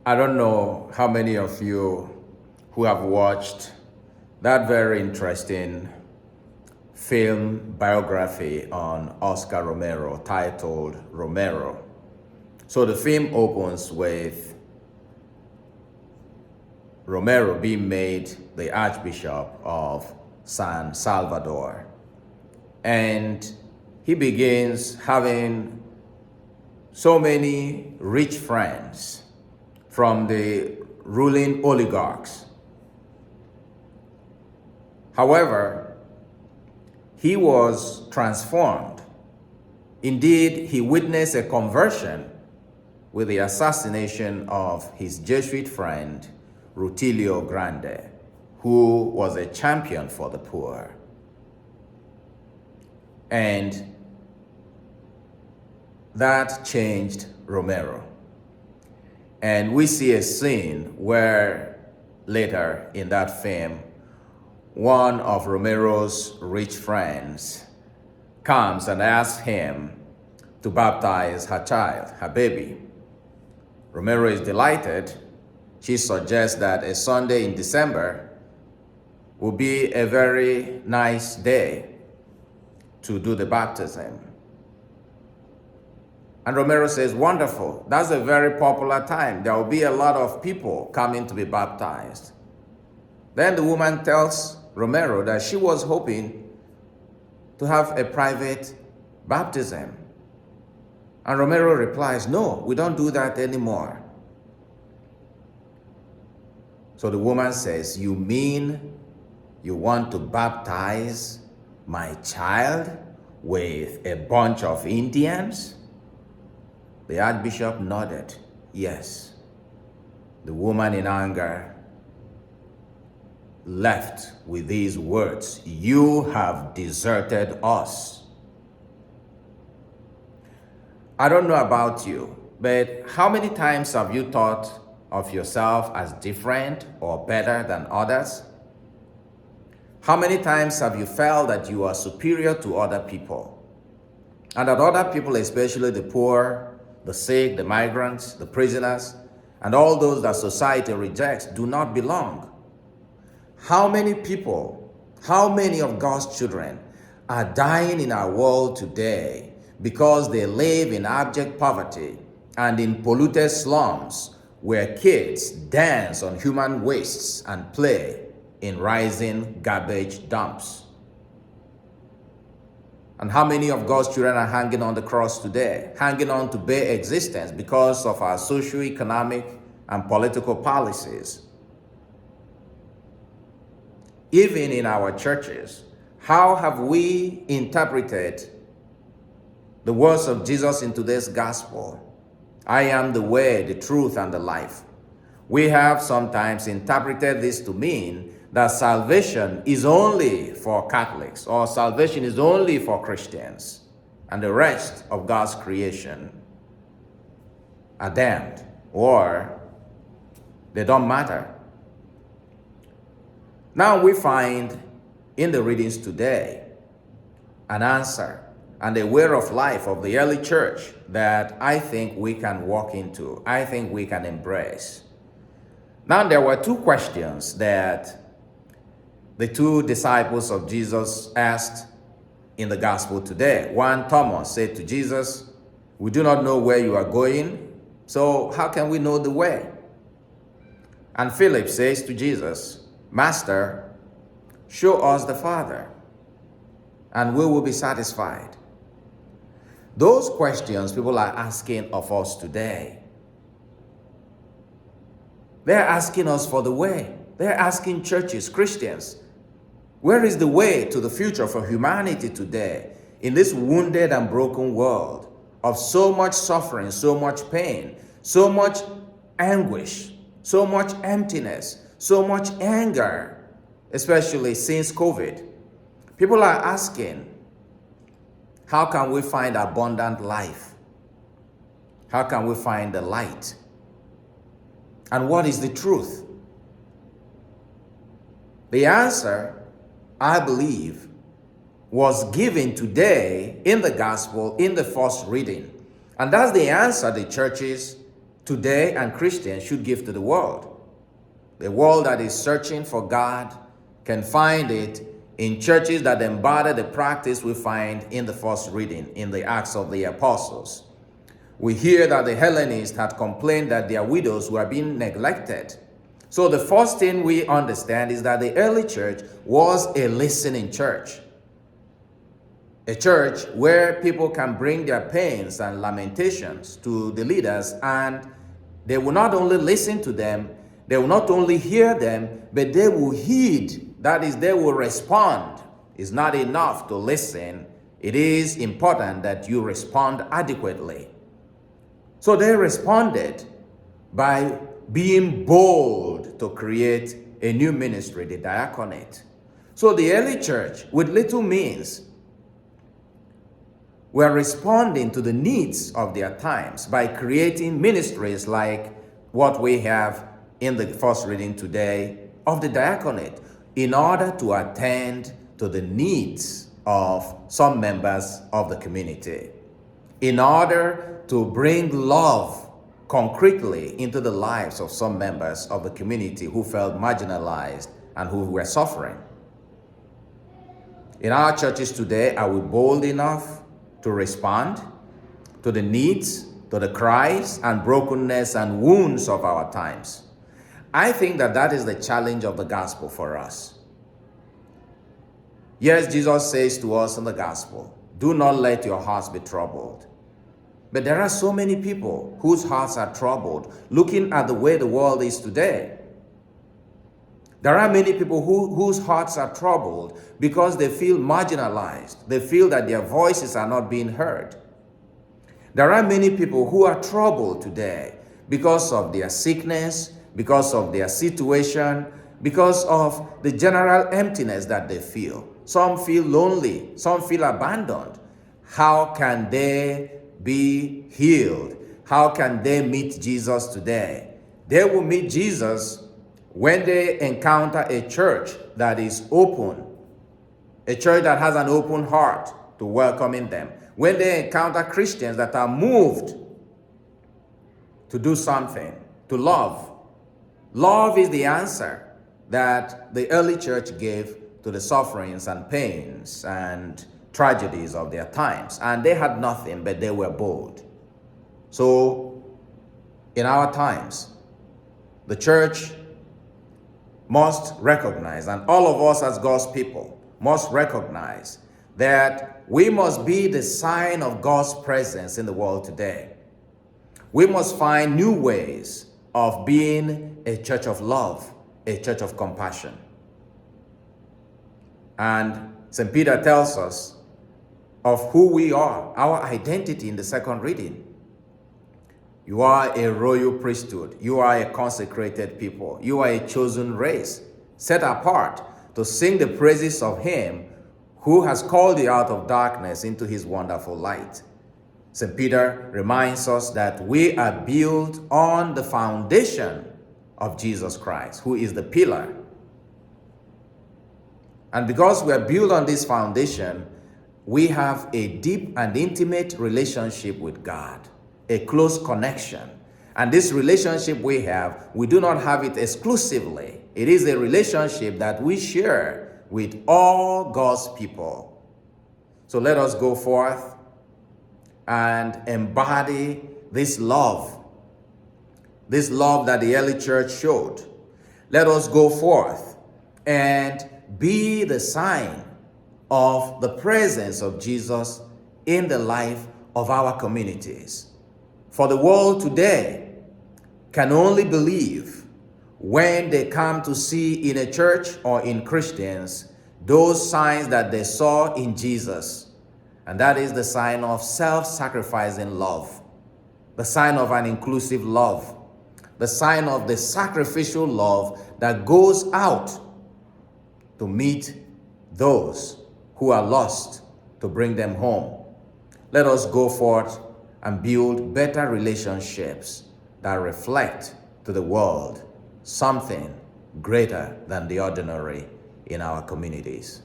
I don't know how many of you who have watched that very interesting film biography on Oscar Romero titled Romero. So the film opens with Romero being made the Archbishop of San Salvador. And he begins having so many rich friends from the ruling oligarchs. However, he was transformed. Indeed, he witnessed a conversion with the assassination of his Jesuit friend, Rutilio Grande, who was a champion for the poor. And that changed Romero. And we see a scene where later in that film, one of Romero's rich friends comes and asks him to baptize her child, her baby. Romero is delighted. She suggests that a Sunday in December will be a very nice day to do the baptism. And Romero says, wonderful, that's a very popular time. There will be a lot of people coming to be baptized. Then the woman tells Romero that she was hoping to have a private baptism. And Romero replies, no, we don't do that anymore. So the woman says, you mean you want to baptize my child with a bunch of Indians? The Archbishop nodded, yes. The woman in anger left with these words, you have deserted us. I don't know about you, but how many times have you thought of yourself as different or better than others? How many times have you felt that you are superior to other people? And that other people, especially the poor, the sick, the migrants, the prisoners, and all those that society rejects do not belong? How many people, how many of God's children are dying in our world today because they live in abject poverty and in polluted slums where kids dance on human wastes and play in rising garbage dumps? And how many of God's children are hanging on the cross today, hanging on to bare existence because of our socio-economic and political policies? Even in our churches, how have we interpreted the words of Jesus in today's gospel? I am the way, the truth, and the life. We have sometimes interpreted this to mean that salvation is only for Catholics, or salvation is only for Christians, and the rest of God's creation are damned, or they don't matter. Now we find in the readings today an answer and a way of life of the early church that I think we can walk into, I think we can embrace. Now there were two questions that the two disciples of Jesus asked in the gospel today. One, Thomas, said to Jesus, we do not know where you are going, so how can we know the way? And Philip says to Jesus, Master, show us the Father, and we will be satisfied. Those questions people are asking of us today. They're asking us for the way. They're asking churches, Christians, where is the way to the future for humanity today in this wounded and broken world of so much suffering, so much pain, so much anguish, so much emptiness, so much anger, especially since COVID? People are asking, how can we find abundant life? How can we find the light? And what is the truth? The answer, I believe, was given today in the gospel in the first reading. And that's the answer the churches today and Christians should give to the world. The world that is searching for God can find it in churches that embody the practice we find in the first reading in the Acts of the Apostles. We hear that the Hellenists had complained that their widows were being neglected. So the first thing we understand is that the early church was a listening church. A church where people can bring their pains and lamentations to the leaders, and they will not only listen to them, they will not only hear them, but they will heed. That is, they will respond. It's not enough to listen. It is important that you respond adequately. So they responded by being bold to create a new ministry, the diaconate. So the early church, with little means, were responding to the needs of their times by creating ministries like what we have in the first reading today of the diaconate, in order to attend to the needs of some members of the community, in order to bring love concretely into the lives of some members of the community who felt marginalized and who were suffering. In our churches today, are we bold enough to respond to the needs, to the cries and brokenness and wounds of our times? I think that is the challenge of the gospel for us. Yes, Jesus says to us in the gospel, do not let your hearts be troubled. But there are so many people whose hearts are troubled, looking at the way the world is today. There are many people whose hearts are troubled because they feel marginalized. They feel that their voices are not being heard. There are many people who are troubled today because of their sickness, because of their situation, because of the general emptiness that they feel. Some feel lonely, some feel abandoned. How can they be healed? How can they meet Jesus today? They will meet Jesus when they encounter a church that is open, a church that has an open heart to welcoming them. When they encounter Christians that are moved to do something, to love. Love is the answer that the early church gave to the sufferings and pains and tragedies of their times. And they had nothing, but they were bold. So, in our times, the church must recognize, and all of us as God's people must recognize, that we must be the sign of God's presence in the world today. We must find new ways of being a church of love, a church of compassion. And St. Peter tells us of who we are, our identity in the second reading. You are a royal priesthood. You are a consecrated people. You are a chosen race, set apart to sing the praises of him who has called you out of darkness into his wonderful light. St. Peter reminds us that we are built on the foundation of Jesus Christ, who is the pillar. And because we are built on this foundation, we have a deep and intimate relationship with God, a close connection. And this relationship we have, we do not have it exclusively. It is a relationship that we share with all God's people. So let us go forth and embody this love that the early church showed. Let us go forth and be the sign of the presence of Jesus in the life of our communities. For the world today can only believe when they come to see in a church or in Christians those signs that they saw in Jesus. And that is the sign of self-sacrificing love, the sign of an inclusive love, the sign of the sacrificial love that goes out to meet those who are lost, to bring them home. Let us go forth and build better relationships that reflect to the world something greater than the ordinary in our communities.